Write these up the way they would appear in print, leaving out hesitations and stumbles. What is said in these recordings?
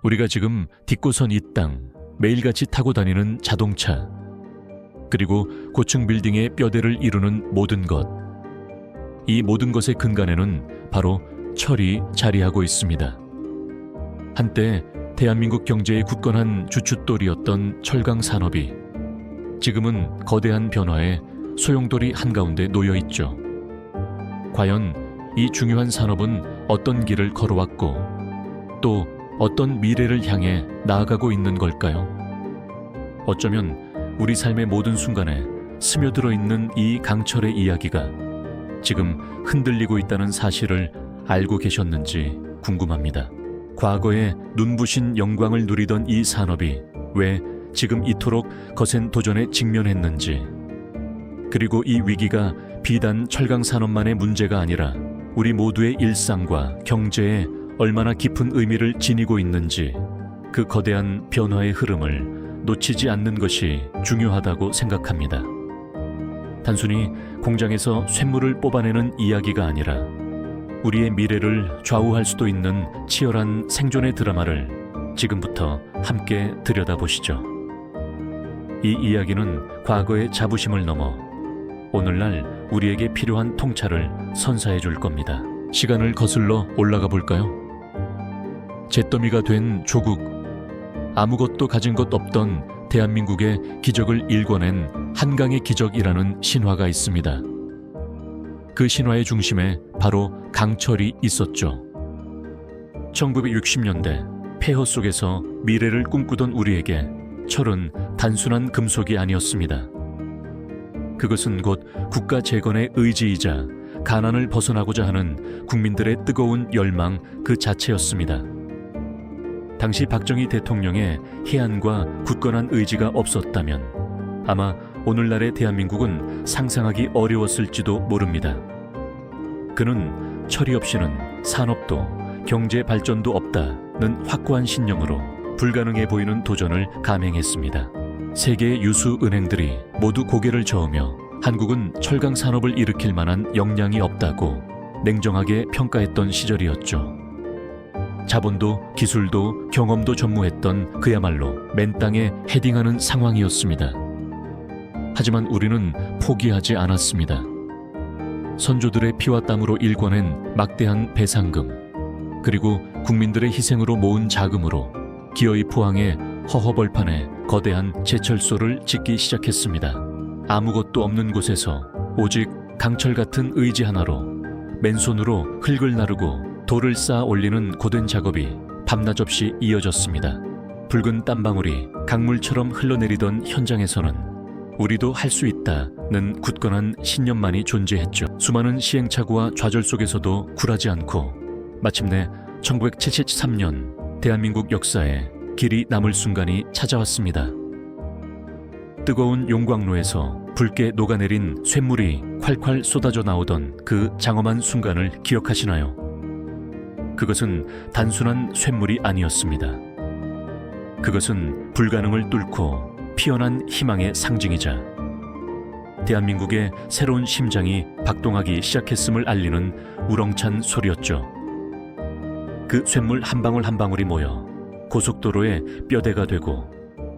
우리가 지금 딛고선 이 땅, 매일같이 타고 다니는 자동차, 그리고 고층 빌딩의 뼈대를 이루는 모든 것, 이 모든 것의 근간에는 바로 철이 자리하고 있습니다. 한때 대한민국 경제의 굳건한 주춧돌이었던 철강 산업이 지금은 거대한 변화에 소용돌이 한가운데 놓여 있죠. 과연 이 중요한 산업은 어떤 길을 걸어왔고 또 어떤 미래를 향해 나아가고 있는 걸까요? 어쩌면 우리 삶의 모든 순간에 스며들어 있는 이 강철의 이야기가 지금 흔들리고 있다는 사실을 알고 계셨는지 궁금합니다. 과거에 눈부신 영광을 누리던 이 산업이 왜 지금 이토록 거센 도전에 직면했는지, 그리고 이 위기가 비단 철강 산업만의 문제가 아니라 우리 모두의 일상과 경제에 얼마나 깊은 의미를 지니고 있는지, 그 거대한 변화의 흐름을 놓치지 않는 것이 중요하다고 생각합니다. 단순히 공장에서 쇳물을 뽑아내는 이야기가 아니라 우리의 미래를 좌우할 수도 있는 치열한 생존의 드라마를 지금부터 함께 들여다보시죠. 이 이야기는 과거의 자부심을 넘어 오늘날 우리에게 필요한 통찰을 선사해 줄 겁니다. 시간을 거슬러 올라가 볼까요? 잿더미가 된 조국, 아무것도 가진 것 없던 대한민국의 기적을 일궈낸 한강의 기적이라는 신화가 있습니다. 그 신화의 중심에 바로 강철이 있었죠. 1960년대 폐허 속에서 미래를 꿈꾸던 우리에게 철은 단순한 금속이 아니었습니다. 그것은 곧 국가 재건의 의지이자 가난을 벗어나고자 하는 국민들의 뜨거운 열망 그 자체였습니다. 당시 박정희 대통령의 해안과 굳건한 의지가 없었다면 아마 오늘날의 대한민국은 상상하기 어려웠을지도 모릅니다. 그는 철이 없이는 산업도 경제 발전도 없다는 확고한 신념으로 불가능해 보이는 도전을 감행했습니다. 세계의 유수 은행들이 모두 고개를 저으며 한국은 철강 산업을 일으킬 만한 역량이 없다고 냉정하게 평가했던 시절이었죠. 자본도 기술도 경험도 전무했던 그야말로 맨 땅에 헤딩하는 상황이었습니다. 하지만 우리는 포기하지 않았습니다. 선조들의 피와 땀으로 일궈낸 막대한 배상금, 그리고 국민들의 희생으로 모은 자금으로 기어이 포항의 허허벌판에 거대한 제철소를 짓기 시작했습니다. 아무것도 없는 곳에서 오직 강철 같은 의지 하나로 맨손으로 흙을 나르고 돌을 쌓아 올리는 고된 작업이 밤낮 없이 이어졌습니다. 붉은 땀방울이 강물처럼 흘러내리던 현장에서는 우리도 할 수 있다는 굳건한 신념만이 존재했죠. 수많은 시행착오와 좌절 속에서도 굴하지 않고 마침내 1973년 대한민국 역사에 길이 남을 순간이 찾아왔습니다. 뜨거운 용광로에서 붉게 녹아내린 쇳물이 콸콸 쏟아져 나오던 그 장엄한 순간을 기억하시나요? 그것은 단순한 쇳물이 아니었습니다. 그것은 불가능을 뚫고 피어난 희망의 상징이자 대한민국의 새로운 심장이 박동하기 시작했음을 알리는 우렁찬 소리였죠. 그 쇳물 한 방울 한 방울이 모여 고속도로의 뼈대가 되고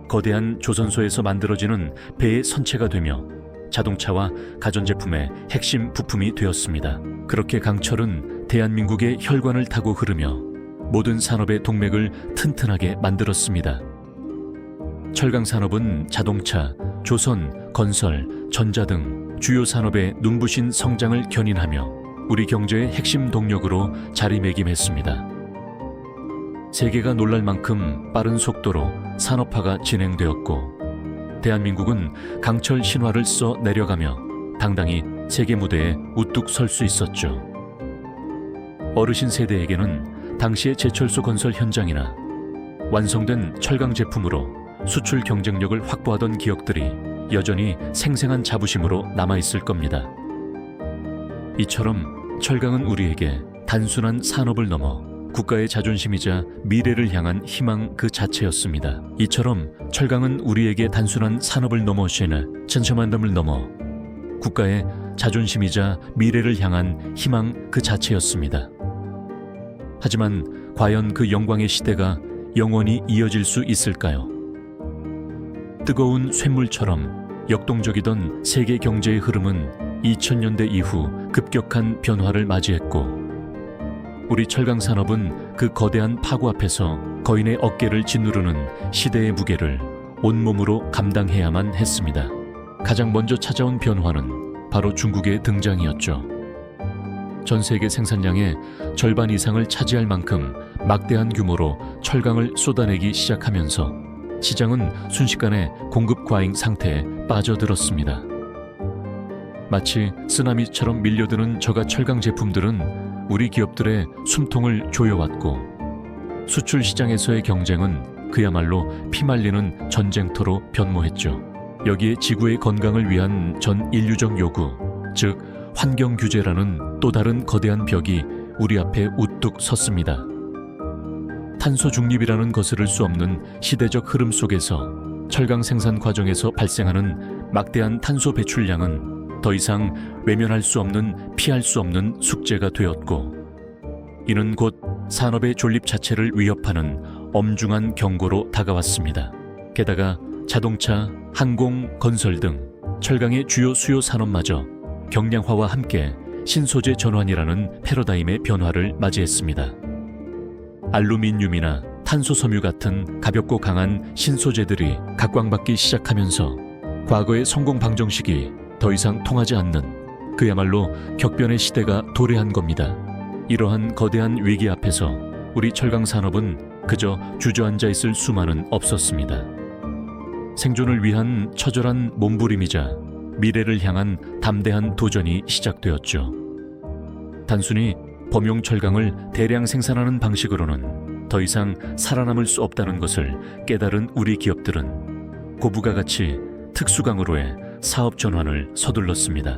거대한 조선소에서 만들어지는 배의 선체가 되며 자동차와 가전제품의 핵심 부품이 되었습니다. 그렇게 강철은 대한민국의 혈관을 타고 흐르며 모든 산업의 동맥을 튼튼하게 만들었습니다. 철강 산업은 자동차, 조선, 건설, 전자 등 주요 산업의 눈부신 성장을 견인하며 우리 경제의 핵심 동력으로 자리매김했습니다. 세계가 놀랄 만큼 빠른 속도로 산업화가 진행되었고 대한민국은 강철 신화를 써 내려가며 당당히 세계 무대에 우뚝 설 수 있었죠. 어르신 세대에게는 당시의 제철소 건설 현장이나 완성된 철강 제품으로 수출 경쟁력을 확보하던 기억들이 여전히 생생한 자부심으로 남아있을 겁니다. 이처럼 철강은 우리에게 단순한 산업을 넘어 국가의 자존심이자 미래를 향한 희망 그 자체였습니다. 이처럼 철강은 우리에게 단순한 산업을 넘어서는 천천만담을 넘어 국가의 자존심이자 미래를 향한 희망 그 자체였습니다. 하지만 과연 그 영광의 시대가 영원히 이어질 수 있을까요? 뜨거운 쇳물처럼 역동적이던 세계 경제의 흐름은 2000년대 이후 급격한 변화를 맞이했고, 우리 철강 산업은 그 거대한 파고 앞에서 거인의 어깨를 짓누르는 시대의 무게를 온몸으로 감당해야만 했습니다. 가장 먼저 찾아온 변화는 바로 중국의 등장이었죠. 전 세계 생산량의 절반 이상을 차지할 만큼 막대한 규모로 철강을 쏟아내기 시작하면서 시장은 순식간에 공급 과잉 상태에 빠져들었습니다. 마치 쓰나미처럼 밀려드는 저가 철강 제품들은 우리 기업들의 숨통을 조여왔고, 수출 시장에서의 경쟁은 그야말로 피말리는 전쟁터로 변모했죠. 여기에 지구의 건강을 위한 전 인류적 요구, 즉 환경 규제라는 또 다른 거대한 벽이 우리 앞에 우뚝 섰습니다. 탄소 중립이라는 거스를 수 없는 시대적 흐름 속에서 철강 생산 과정에서 발생하는 막대한 탄소 배출량은 더 이상 외면할 수 없는, 피할 수 없는 숙제가 되었고, 이는 곧 산업의 존립 자체를 위협하는 엄중한 경고로 다가왔습니다. 게다가 자동차, 항공, 건설 등 철강의 주요 수요 산업마저 경량화와 함께 신소재 전환이라는 패러다임의 변화를 맞이했습니다. 알루미늄이나 탄소 섬유 같은 가볍고 강한 신소재들이 각광받기 시작하면서 과거의 성공 방정식이 더 이상 통하지 않는, 그야말로 격변의 시대가 도래한 겁니다. 이러한 거대한 위기 앞에서 우리 철강 산업은 그저 주저앉아 있을 수만은 없었습니다. 생존을 위한 처절한 몸부림이자 미래를 향한 담대한 도전이 시작되었죠. 단순히 범용 철강을 대량 생산하는 방식으로는 더 이상 살아남을 수 없다는 것을 깨달은 우리 기업들은 고부가 가치 특수강으로의 사업 전환을 서둘렀습니다.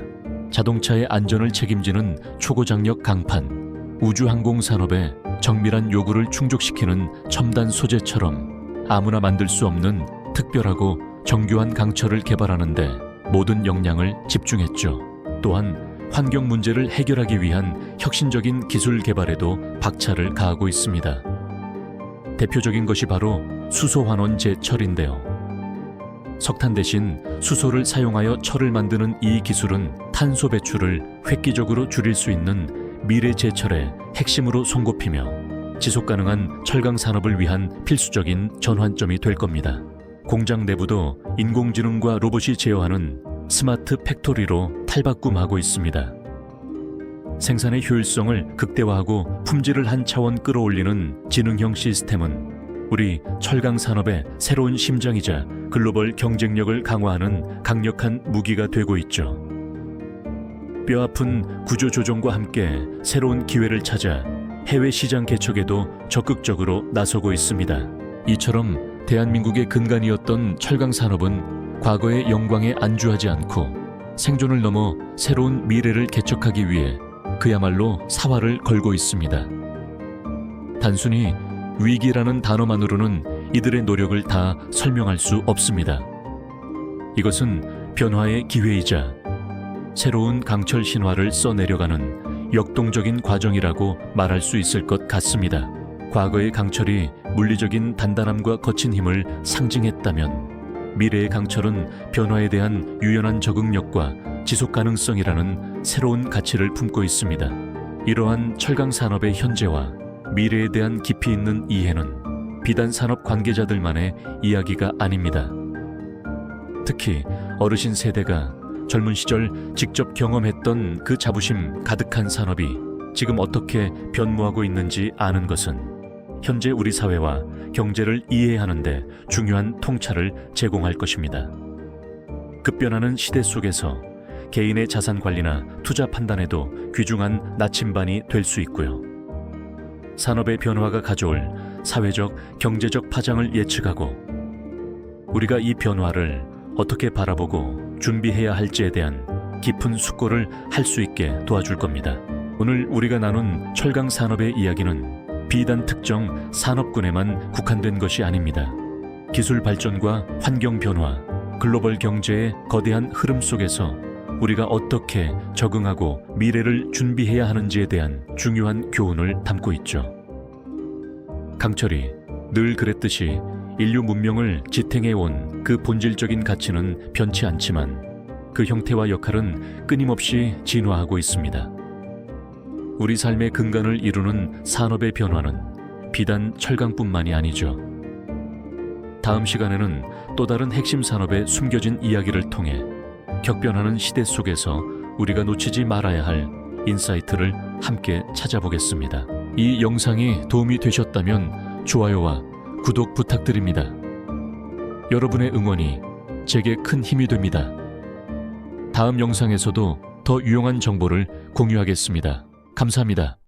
자동차의 안전을 책임지는 초고장력 강판, 우주항공 산업의 정밀한 요구를 충족시키는 첨단 소재처럼 아무나 만들 수 없는 특별하고 정교한 강철을 개발하는 데 모든 역량을 집중했죠. 또한 환경 문제를 해결하기 위한 혁신적인 기술 개발에도 박차를 가하고 있습니다. 대표적인 것이 바로 수소환원 제철인데요. 석탄 대신 수소를 사용하여 철을 만드는 이 기술은 탄소 배출을 획기적으로 줄일 수 있는 미래 제철의 핵심으로 손꼽히며 지속가능한 철강 산업을 위한 필수적인 전환점이 될 겁니다. 공장 내부도 인공지능과 로봇이 제어하는 스마트 팩토리로 탈바꿈하고 있습니다. 생산의 효율성을 극대화하고 품질을 한 차원 끌어올리는 지능형 시스템은 우리 철강 산업의 새로운 심장이자 글로벌 경쟁력을 강화하는 강력한 무기가 되고 있죠. 뼈아픈 구조 조정과 함께 새로운 기회를 찾아 해외 시장 개척에도 적극적으로 나서고 있습니다. 이처럼 대한민국의 근간이었던 철강 산업은 과거의 영광에 안주하지 않고 생존을 넘어 새로운 미래를 개척하기 위해 그야말로 사활을 걸고 있습니다. 단순히 위기라는 단어만으로는 이들의 노력을 다 설명할 수 없습니다. 이것은 변화의 기회이자 새로운 강철 신화를 써내려가는 역동적인 과정이라고 말할 수 있을 것 같습니다. 과거의 강철이 물리적인 단단함과 거친 힘을 상징했다면 미래의 강철은 변화에 대한 유연한 적응력과 지속 가능성이라는 새로운 가치를 품고 있습니다. 이러한 철강 산업의 현재와 미래에 대한 깊이 있는 이해는 비단 산업 관계자들만의 이야기가 아닙니다. 특히 어르신 세대가 젊은 시절 직접 경험했던 그 자부심 가득한 산업이 지금 어떻게 변모하고 있는지 아는 것은 현재 우리 사회와 경제를 이해하는 데 중요한 통찰을 제공할 것입니다. 급변하는 시대 속에서 개인의 자산 관리나 투자 판단에도 귀중한 나침반이 될 수 있고요. 산업의 변화가 가져올 사회적, 경제적 파장을 예측하고 우리가 이 변화를 어떻게 바라보고 준비해야 할지에 대한 깊은 숙고를 할 수 있게 도와줄 겁니다. 오늘 우리가 나눈 철강 산업의 이야기는 비단 특정 산업군에만 국한된 것이 아닙니다. 기술 발전과 환경 변화, 글로벌 경제의 거대한 흐름 속에서 우리가 어떻게 적응하고 미래를 준비해야 하는지에 대한 중요한 교훈을 담고 있죠. 강철이 늘 그랬듯이 인류 문명을 지탱해온 그 본질적인 가치는 변치 않지만 그 형태와 역할은 끊임없이 진화하고 있습니다. 우리 삶의 근간을 이루는 산업의 변화는 비단 철강뿐만이 아니죠. 다음 시간에는 또 다른 핵심 산업의 숨겨진 이야기를 통해 격변하는 시대 속에서 우리가 놓치지 말아야 할 인사이트를 함께 찾아보겠습니다. 이 영상이 도움이 되셨다면 좋아요와 구독 부탁드립니다. 여러분의 응원이 제게 큰 힘이 됩니다. 다음 영상에서도 더 유용한 정보를 공유하겠습니다. 감사합니다.